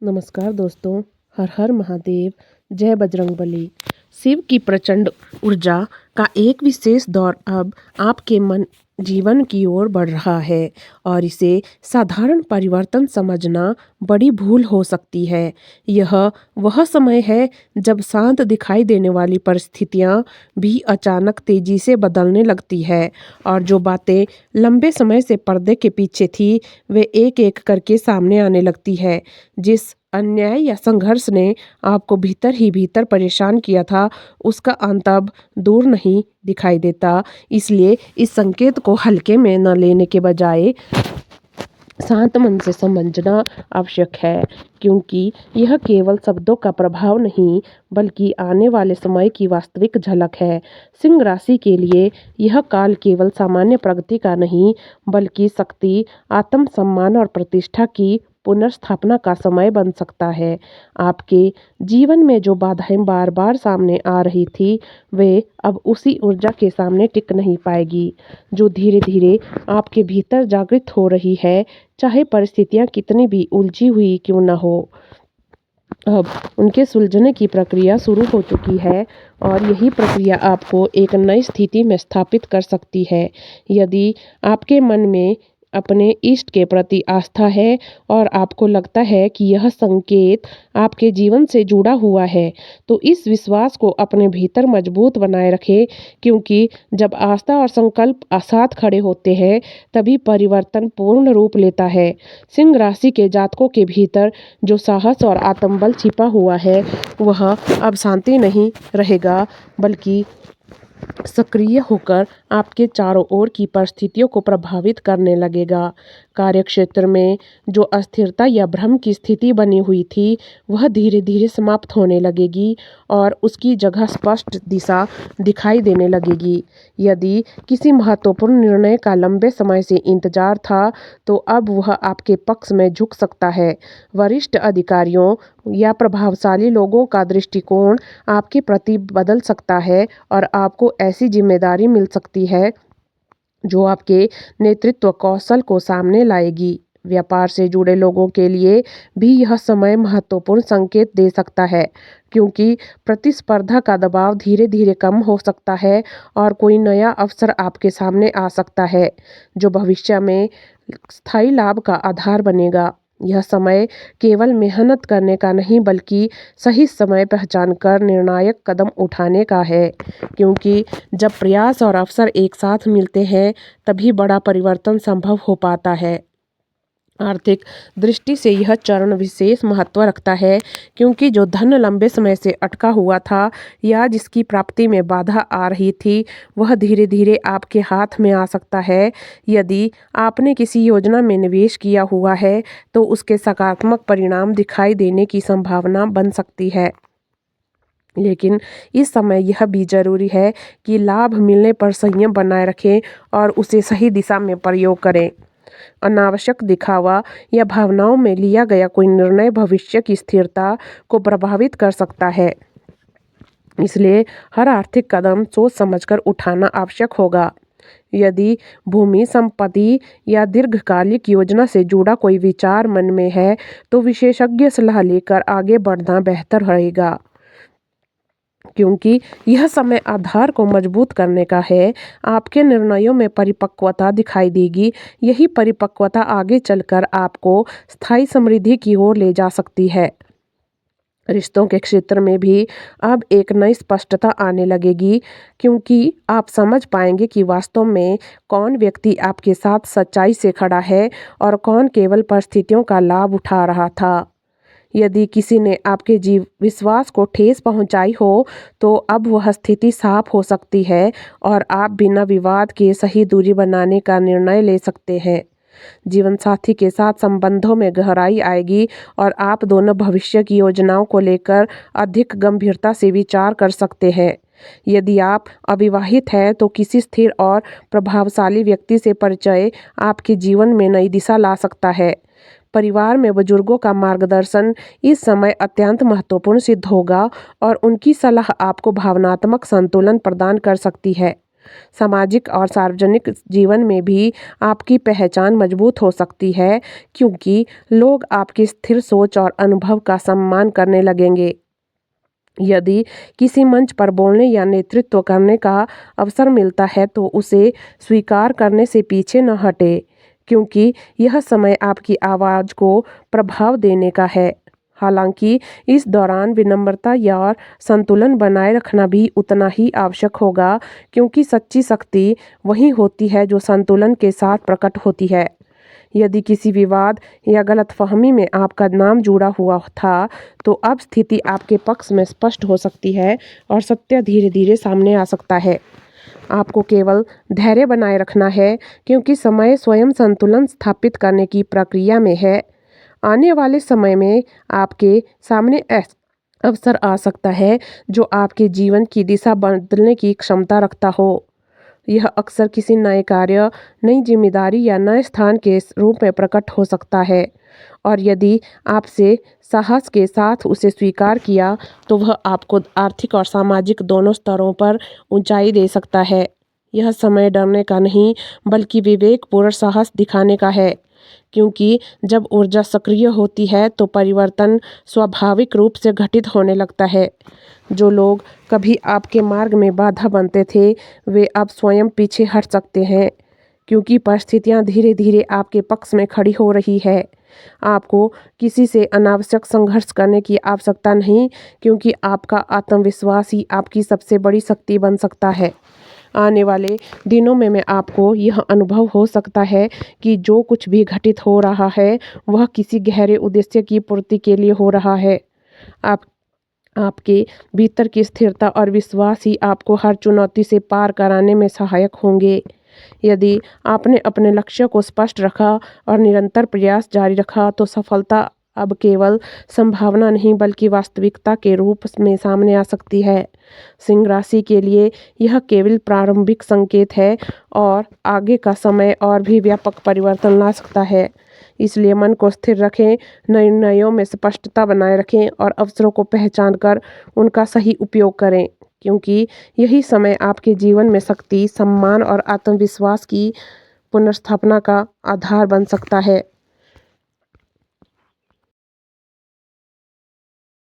नमस्कार दोस्तों। हर हर महादेव। जय बजरंगबली। शिव की प्रचंड ऊर्जा का एक विशेष दौर अब आपके मन जीवन की ओर बढ़ रहा है और इसे साधारण परिवर्तन समझना बड़ी भूल हो सकती है। यह वह समय है जब शांत दिखाई देने वाली परिस्थितियां भी अचानक तेजी से बदलने लगती है और जो बातें लंबे समय से पर्दे के पीछे थी वे एक एक करके सामने आने लगती है। जिस अन्याय या संघर्ष ने आपको भीतर ही भीतर परेशान किया था उसका अंत अब दूर नहीं दिखाई देता। इसलिए इस संकेत को हल्के में न लेने के बजाय शांत मन से समझना आवश्यक है, क्योंकि यह केवल शब्दों का प्रभाव नहीं बल्कि आने वाले समय की वास्तविक झलक है। सिंह राशि के लिए यह काल केवल सामान्य प्रगति का नहीं बल्कि शक्ति, आत्मसम्मान और प्रतिष्ठा की पुनर्स्थापना का समय बन सकता है। आपके जीवन में जो बाधाएं बार बार सामने आ रही थी वे अब उसी ऊर्जा के सामने टिक नहीं पाएगी जो धीरे धीरे आपके भीतर जागृत हो रही है, चाहे परिस्थितियां कितनी भी उलझी हुई क्यों न हो। अब उनके सुलझने की प्रक्रिया शुरू हो चुकी है और यही प्रक्रिया आपको एक नई स्थिति में स्थापित कर सकती है। यदि आपके मन में अपने इष्ट के प्रति आस्था है और आपको लगता है कि यह संकेत आपके जीवन से जुड़ा हुआ है, तो इस विश्वास को अपने भीतर मजबूत बनाए रखें, क्योंकि जब आस्था और संकल्प साथ खड़े होते हैं तभी परिवर्तन पूर्ण रूप लेता है। सिंह राशि के जातकों के भीतर जो साहस और आत्मबल छिपा हुआ है वह अब शांति नहीं रहेगा बल्कि सक्रिय होकर आपके चारों ओर की परिस्थितियों को प्रभावित करने लगेगा। कार्यक्षेत्र में जो अस्थिरता या भ्रम की स्थिति बनी हुई थी वह धीरे धीरे समाप्त होने लगेगी और उसकी जगह स्पष्ट दिशा दिखाई देने लगेगी। यदि किसी महत्वपूर्ण निर्णय का लंबे समय से इंतजार था तो अब वह आपके पक्ष में झुक सकता है। वरिष्ठ अधिकारियों या प्रभावशाली लोगों का दृष्टिकोण आपके प्रति बदल सकता है और आपको ऐसी जिम्मेदारी मिल सकती है जो आपके नेतृत्व कौशल को सामने लाएगी। व्यापार से जुड़े लोगों के लिए भी यह समय महत्वपूर्ण संकेत दे सकता है, क्योंकि प्रतिस्पर्धा का दबाव धीरे धीरे कम हो सकता है और कोई नया अवसर आपके सामने आ सकता है जो भविष्य में स्थायी लाभ का आधार बनेगा। यह समय केवल मेहनत करने का नहीं बल्कि सही समय पहचान कर निर्णायक कदम उठाने का है, क्योंकि जब प्रयास और अवसर एक साथ मिलते हैं तभी बड़ा परिवर्तन संभव हो पाता है। आर्थिक दृष्टि से यह चरण विशेष महत्व रखता है, क्योंकि जो धन लंबे समय से अटका हुआ था या जिसकी प्राप्ति में बाधा आ रही थी वह धीरे धीरे आपके हाथ में आ सकता है। यदि आपने किसी योजना में निवेश किया हुआ है तो उसके सकारात्मक परिणाम दिखाई देने की संभावना बन सकती है, लेकिन इस समय यह भी जरूरी है कि लाभ मिलने पर संयम बनाए रखें और उसे सही दिशा में प्रयोग करें। अनावश्यक दिखावा या भावनाओं में लिया गया कोई निर्णय भविष्य की स्थिरता को प्रभावित कर सकता है। इसलिए हर आर्थिक कदम सोच समझकर उठाना आवश्यक होगा। यदि भूमि, संपत्ति या दीर्घकालिक योजना से जुड़ा कोई विचार मन में है तो विशेषज्ञ सलाह लेकर आगे बढ़ना बेहतर रहेगा, क्योंकि यह समय आधार को मजबूत करने का है। आपके निर्णयों में परिपक्वता दिखाई देगी। यही परिपक्वता आगे चलकर आपको स्थायी समृद्धि की ओर ले जा सकती है। रिश्तों के क्षेत्र में भी अब एक नई स्पष्टता आने लगेगी, क्योंकि आप समझ पाएंगे कि वास्तव में कौन व्यक्ति आपके साथ सच्चाई से खड़ा है और कौन केवल परिस्थितियों का लाभ उठा रहा था। यदि किसी ने आपके विश्वास को ठेस पहुंचाई हो तो अब वह स्थिति साफ हो सकती है और आप बिना विवाद के सही दूरी बनाने का निर्णय ले सकते हैं। जीवन साथी के साथ संबंधों में गहराई आएगी और आप दोनों भविष्य की योजनाओं को लेकर अधिक गंभीरता से विचार कर सकते हैं। यदि आप अविवाहित हैं तो किसी स्थिर और प्रभावशाली व्यक्ति से परिचय आपके जीवन में नई दिशा ला सकता है। परिवार में बुजुर्गों का मार्गदर्शन इस समय अत्यंत महत्वपूर्ण सिद्ध होगा और उनकी सलाह आपको भावनात्मक संतुलन प्रदान कर सकती है। सामाजिक और सार्वजनिक जीवन में भी आपकी पहचान मजबूत हो सकती है, क्योंकि लोग आपकी स्थिर सोच और अनुभव का सम्मान करने लगेंगे। यदि किसी मंच पर बोलने या नेतृत्व करने का अवसर मिलता है तो उसे स्वीकार करने से पीछे न हटे, क्योंकि यह समय आपकी आवाज़ को प्रभाव देने का है। हालांकि इस दौरान विनम्रता या संतुलन बनाए रखना भी उतना ही आवश्यक होगा, क्योंकि सच्ची शक्ति वही होती है जो संतुलन के साथ प्रकट होती है। यदि किसी विवाद या गलतफहमी में आपका नाम जुड़ा हुआ था, तो अब स्थिति आपके पक्ष में स्पष्ट हो सकती है और सत्य धीरे धीरे सामने आ सकता है। आपको केवल धैर्य बनाए रखना है, क्योंकि समय स्वयं संतुलन स्थापित करने की प्रक्रिया में है। आने वाले समय में आपके सामने अवसर आ सकता है जो आपके जीवन की दिशा बदलने की क्षमता रखता हो। यह अक्सर किसी नए कार्य, नई जिम्मेदारी या नए स्थान के रूप में प्रकट हो सकता है, और यदि आपसे साहस के साथ उसे स्वीकार किया तो वह आपको आर्थिक और सामाजिक दोनों स्तरों पर ऊंचाई दे सकता है। यह समय डरने का नहीं, बल्कि विवेकपूर्ण साहस दिखाने का है, क्योंकि जब ऊर्जा सक्रिय होती है तो परिवर्तन स्वाभाविक रूप से घटित होने लगता है। जो लोग कभी आपके मार्ग में बाधा बनते थे, वे अब स्वयं पीछे हट सकते हैं, क्योंकि परिस्थितियां धीरे धीरे आपके पक्ष में खड़ी हो रही है। आपको किसी से अनावश्यक संघर्ष करने की आवश्यकता नहीं, क्योंकि आपका आत्मविश्वास ही आपकी सबसे बड़ी शक्ति बन सकता है। आने वाले दिनों में आपको यह अनुभव हो सकता है कि जो कुछ भी घटित हो रहा है वह किसी गहरे उद्देश्य की पूर्ति के लिए हो रहा है। आपके भीतर की स्थिरता और विश्वास ही आपको हर चुनौती से पार कराने में सहायक होंगे। यदि आपने अपने लक्ष्य को स्पष्ट रखा और निरंतर प्रयास जारी रखा तो सफलता अब केवल संभावना नहीं, बल्कि वास्तविकता के रूप में सामने आ सकती है। सिंह राशि के लिए यह केवल प्रारंभिक संकेत है, और आगे का समय और भी व्यापक परिवर्तन ला सकता है। इसलिए मन को स्थिर रखें, निर्णयों में स्पष्टता बनाए रखें और अवसरों को पहचान कर उनका सही उपयोग करें, क्योंकि यही समय आपके जीवन में शक्ति, सम्मान और आत्मविश्वास की पुनर्स्थापना का आधार बन सकता है।